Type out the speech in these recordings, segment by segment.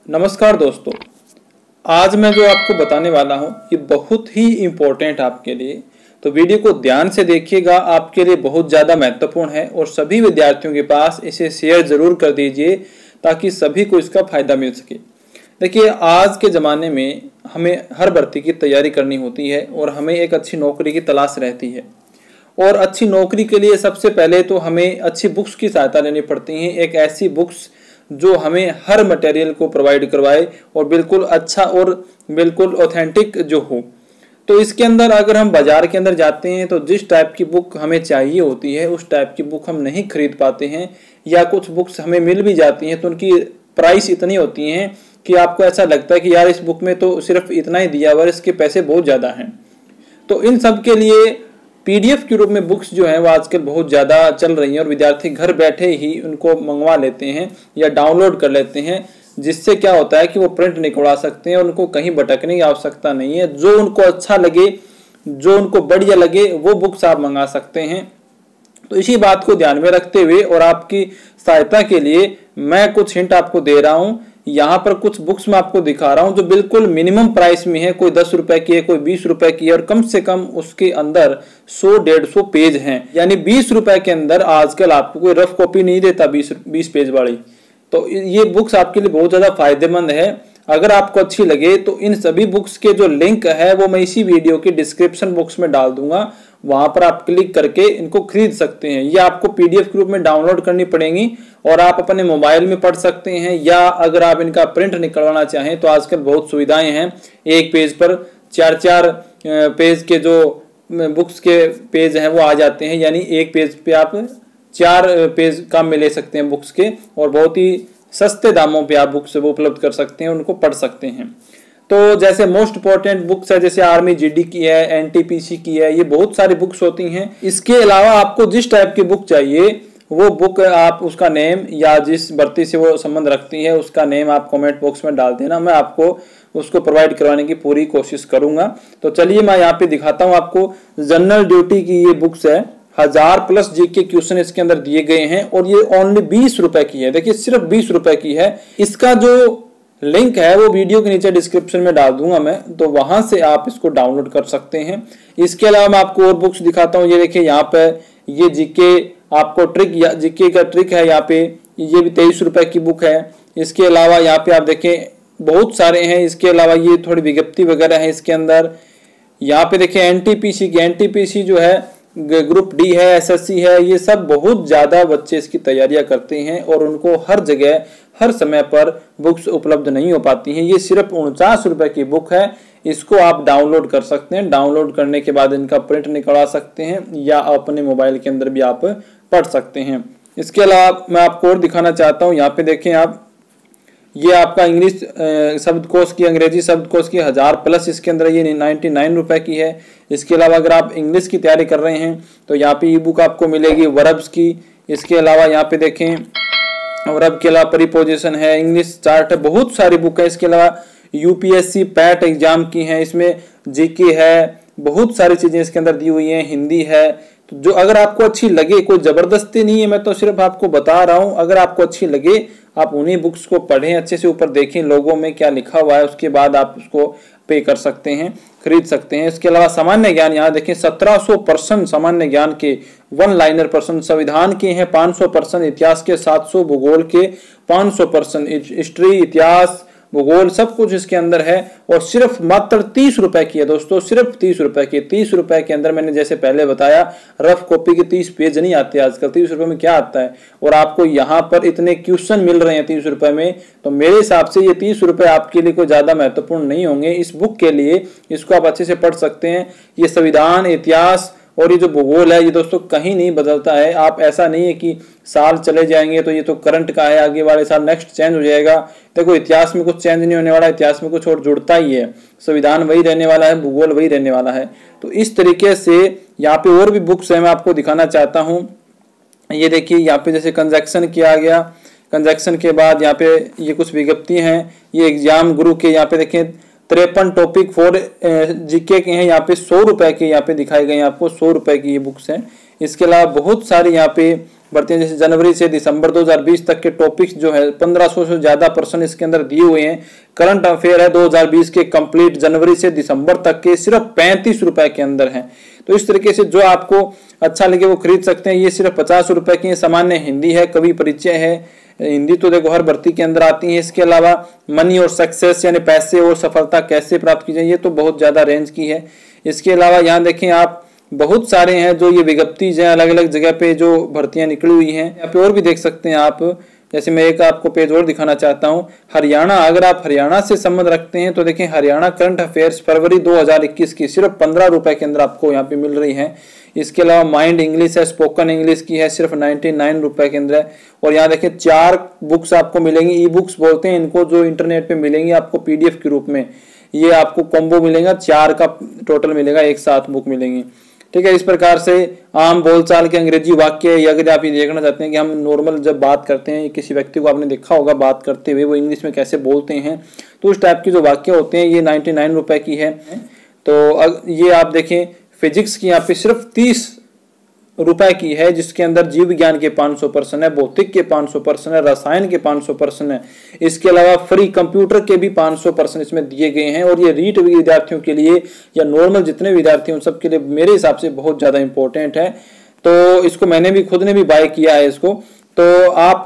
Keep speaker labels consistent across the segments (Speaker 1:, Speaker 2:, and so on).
Speaker 1: नमस्कार दोस्तों, आज मैं जो आपको बताने वाला हूँ ये बहुत ही इम्पोर्टेंट आपके लिए। तो वीडियो को ध्यान से देखिएगा, आपके लिए बहुत ज़्यादा महत्वपूर्ण है और सभी विद्यार्थियों के पास इसे शेयर ज़रूर कर दीजिए ताकि सभी को इसका फ़ायदा मिल सके। देखिए, आज के ज़माने में हमें हर भर्ती की तैयारी करनी होती है और हमें एक अच्छी नौकरी की तलाश रहती है। और अच्छी नौकरी के लिए सबसे पहले तो हमें अच्छी बुक्स की सहायता लेनी पड़ती है। एक ऐसी बुक्स जो हमें हर मटेरियल को प्रोवाइड करवाए और बिल्कुल अच्छा और बिल्कुल ऑथेंटिक जो हो। तो इसके अंदर अगर हम बाज़ार के अंदर जाते हैं तो जिस टाइप की बुक हमें चाहिए होती है उस टाइप की बुक हम नहीं खरीद पाते हैं, या कुछ बुक्स हमें मिल भी जाती हैं तो उनकी प्राइस इतनी होती हैं कि आपको ऐसा लगता है कि यार इस बुक में तो सिर्फ इतना ही दिया हुआ है, इसके पैसे बहुत ज़्यादा हैं। तो इन सब के लिए पीडीएफ के रूप में बुक्स जो हैं वो आजकल बहुत ज़्यादा चल रही हैं और विद्यार्थी घर बैठे ही उनको मंगवा लेते हैं या डाउनलोड कर लेते हैं, जिससे क्या होता है कि वो प्रिंट निकलवा सकते हैं और उनको कहीं भटकने की आवश्यकता नहीं है। जो उनको अच्छा लगे, जो उनको बढ़िया लगे वो बुक्स आप मंगा सकते हैं। तो इसी बात को ध्यान में रखते हुए और आपकी सहायता के लिए मैं कुछ हिंट आपको दे रहा हूँ। यहाँ पर कुछ बुक्स मैं आपको दिखा रहा हूँ जो बिल्कुल मिनिमम प्राइस में है। कोई 10 रुपए की है, कोई 20 रुपए की है और कम से कम उसके अंदर 100-150 पेज हैं। यानी 20 रुपए के अंदर आजकल आपको कोई रफ कॉपी नहीं देता 20 पेज वाली। तो ये बुक्स आपके लिए बहुत ज़्यादा फायदेमंद है। अगर आपको अच्छी लगे तो इन सभी बुक्स के जो लिंक है वो मैं इसी वीडियो के डिस्क्रिप्शन बॉक्स में डाल दूंगा, वहां पर आप क्लिक करके इनको खरीद सकते हैं। ये आपको पीडीएफ के रूप में डाउनलोड करनी पड़ेंगी और आप अपने मोबाइल में पढ़ सकते हैं, या अगर आप इनका प्रिंट निकलवाना चाहें तो आजकल बहुत सुविधाएं हैं। एक पेज पर 4-4 पेज के जो बुक्स के पेज हैं वो आ जाते हैं, यानी एक पेज पे आप 4 पेज काम में ले सकते हैं बुक्स के, और बहुत ही सस्ते दामों पे आप बुक्स वो उपलब्ध कर सकते हैं, उनको पढ़ सकते हैं। तो जैसे मोस्ट इम्पोर्टेंट बुक्स है, जैसे आर्मी जीडी की है, एनटीपीसी की है, ये बहुत सारी बुक्स होती हैं। इसके अलावा आपको जिस टाइप की बुक चाहिए वो बुक आप उसका नेम या जिस भर्ती से वो संबंध रखती है उसका नेम आप कमेंट बॉक्स में डाल देना, मैं आपको उसको प्रोवाइड करवाने की पूरी कोशिश करूंगा। तो चलिए मैं यहाँ पे दिखाता हूँ आपको। जनरल ड्यूटी की ये बुक्स है, 1000+ जीके क्वेश्चन इसके अंदर दिए गए हैं और ये ओनली 20 रुपए की है। देखिए, सिर्फ 20 रुपए की है। इसका जो लिंक है वो वीडियो के नीचे डिस्क्रिप्शन में डाल दूंगा मैं, तो वहां से आप इसको डाउनलोड कर सकते हैं। इसके अलावा मैं आपको और बुक्स दिखाता हूँ। ये देखिए, यहाँ पे ये जीके आपको ट्रिक या जीके का ट्रिक है यहाँ पे, ये भी 23 रुपए की बुक है। इसके अलावा यहाँ पे आप देखें बहुत सारे हैं। इसके अलावा ये थोड़ी विज्ञप्ति वगैरह है इसके अंदर। यहाँ पे देखें एनटीपीसी की, एनटीपीसी जो है ग्रुप डी है, एसएससी है, ये सब बहुत ज़्यादा बच्चे इसकी तैयारियां करते हैं और उनको हर जगह हर समय पर बुक्स उपलब्ध नहीं हो पाती हैं। ये सिर्फ 49 रुपए की बुक है, इसको आप डाउनलोड कर सकते हैं। डाउनलोड करने के बाद इनका प्रिंट निकलवा सकते हैं या अपने मोबाइल के अंदर भी आप पढ़ सकते हैं। इसके अलावा मैं आपको और दिखाना चाहता हूँ। यहाँ पे देखें आप, ये आपका इंग्लिश शब्दकोश की, अंग्रेजी शब्दकोश की 1000+ इसके अंदर ये 99 रुपए की है। इसके अलावा अगर आप इंग्लिश की तैयारी कर रहे हैं तो यहाँ पे ई बुक आपको मिलेगी वर्ब्स की। इसके अलावा यहाँ पे देखें वर्ब के अलावा प्रीपोजिशन है, इंग्लिश चार्ट है, बहुत सारी बुक है। इसके अलावा यूपीएससी पैट एग्जाम की हैं, इसमें जीके है, बहुत सारी चीजें इसके अंदर दी हुई हैं, हिंदी है। तो जो अगर आपको अच्छी लगे, कोई जबरदस्ती नहीं है, मैं तो सिर्फ आपको बता रहा हूँ, अगर आपको अच्छी लगे आप उन्हीं बुक्स को पढ़ें, अच्छे से ऊपर देखें लोगों में क्या लिखा हुआ है, उसके बाद आप उसको पे कर सकते हैं, खरीद सकते हैं। इसके अलावा सामान्य ज्ञान यहाँ देखें 1700 प्रश्न सामान्य ज्ञान के, 1 लाइनर प्रश्न संविधान के हैं, 500 प्रश्न इतिहास के, 700 भूगोल के, 500 प्रश्न हिस्ट्री, इतिहास, भूगोल, सब कुछ इसके अंदर है। और सिर्फ मात्र 30 रुपए की है दोस्तों, सिर्फ 30 रुपए की। 30 रुपए के अंदर मैंने जैसे पहले बताया रफ कॉपी के 30 पेज नहीं आते आजकल, 30 रुपए में क्या आता है, और आपको यहाँ पर इतने क्वेश्चन मिल रहे हैं 30 रुपए में। तो मेरे हिसाब से ये 30 रुपए आपके लिए कोई ज्यादा महत्वपूर्ण नहीं होंगे इस बुक के लिए। इसको आप अच्छे से पढ़ सकते हैं। ये संविधान, इतिहास और ये जो भूगोल है ये दोस्तों कहीं नहीं बदलता है। आप ऐसा नहीं है कि साल चले जाएंगे तो ये तो करंट का है, आगे वाले साल नेक्स्ट चेंज हो जाएगा। देखो, इतिहास में कुछ चेंज नहीं होने वाला, इतिहास में कुछ और जुड़ता ही है। संविधान वही रहने वाला है, भूगोल वही रहने वाला है। तो इस तरीके से यहाँ पे और भी बुक्स है, मैं आपको दिखाना चाहता हूँ। ये देखिए, यहाँ पे जैसे कंजक्शन किया गया, कंजक्शन के बाद यहाँ पे ये कुछ विज्ञप्ति हैं। ये एग्जाम गुरु के यहाँ पे देखें 53 टॉपिक 4 जीके के हैं, यहाँ पे 100 रुपए के यहाँ पे दिखाए गए हैं आपको, 100 रुपए की ये बुक्स हैं। इसके अलावा बहुत सारी यहाँ पे भर्तियां, जैसे जनवरी से दिसंबर 2020 तक के टॉपिक्स जो है 1500 से ज्यादा प्रश्न इसके अंदर दिए हुए हैं। करंट अफेयर है 2020 के कंप्लीट जनवरी से दिसंबर तक के, सिर्फ 35 रुपए के अंदर है। तो इस तरीके से जो आपको अच्छा लगे वो खरीद सकते हैं। ये सिर्फ 50 रुपए की सामान्य हिंदी है, कवि परिचय है, हिंदी तो देखो हर भर्ती के अंदर आती है। इसके अलावा मनी और सक्सेस यानी पैसे और सफलता कैसे प्राप्त की जाए, ये तो बहुत ज्यादा रेंज की है। इसके अलावा यहाँ देखें आप बहुत सारे हैं जो ये विज्ञप्ति हैं, अलग अलग जगह पे जो भर्तियां निकली हुई हैं। यहाँ पे और भी देख सकते हैं आप, जैसे मैं एक आपको पेज और दिखाना चाहता हूँ। हरियाणा, अगर आप हरियाणा से संबंध रखते हैं तो देखें हरियाणा करंट अफेयर्स फरवरी 2021 की सिर्फ 15 रुपए के अंदर आपको यहाँ पे मिल रही है। इसके अलावा माइंड इंग्लिश है, स्पोकन इंग्लिश की है, सिर्फ 99 रुपए के अंदर है। और यहाँ देखें 4 बुक्स आपको मिलेंगी, ई बुक्स बोलते हैं इनको, जो इंटरनेट पे मिलेंगी आपको PDF के रूप में। ये आपको कॉम्बो मिलेगा, 4 का टोटल मिलेगा, एक साथ बुक मिलेंगी। ठीक है, इस प्रकार से आम बोलचाल के अंग्रेजी वाक्य, अगर आप ये देखना चाहते हैं कि हम नॉर्मल जब बात करते हैं, किसी व्यक्ति को आपने देखा होगा बात करते हुए वो इंग्लिश में कैसे बोलते हैं, तो उस टाइप के जो वाक्य होते हैं ये 99 रुपए की है। तो ये आप देखें फिजिक्स की यहाँ पे सिर्फ 30 रुपए की है, जिसके अंदर जीव विज्ञान के 500 प्रश्न है, भौतिक के 500 प्रश्न है, रसायन के 500 प्रश्न है। इसके अलावा फ्री कंप्यूटर के भी 500 प्रश्न इसमें दिए गए हैं। और ये रीट विद्यार्थियों के लिए या नॉर्मल जितने विद्यार्थी हैं सबके लिए मेरे हिसाब से बहुत ज्यादा इंपॉर्टेंट है। तो इसको मैंने भी खुद ने भी बाय किया है इसको। तो आप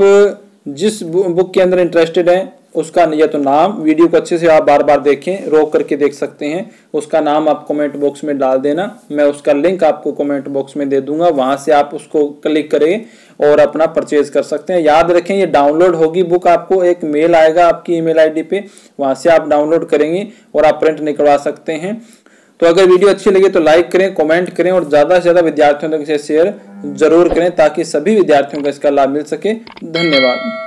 Speaker 1: जिस बुक के अंदर इंटरेस्टेड हैं उसका या तो नाम, वीडियो को अच्छे से आप बार बार देखें, रोक करके देख सकते हैं, उसका नाम आप कमेंट बॉक्स में डाल देना, मैं उसका लिंक आपको कमेंट बॉक्स में दे दूंगा, वहां से आप उसको क्लिक करें और अपना परचेज कर सकते हैं। याद रखें ये डाउनलोड होगी बुक, आपको एक मेल आएगा आपकी ईमेल आईडी पे, वहां से आप डाउनलोड करेंगे और आप प्रिंट निकलवा सकते हैं। तो अगर वीडियो अच्छी लगे तो लाइक करें, कमेंट करें और ज्यादा से ज्यादा विद्यार्थियों तक इसे शेयर जरूर करें ताकि सभी विद्यार्थियों को इसका लाभ मिल सके। धन्यवाद।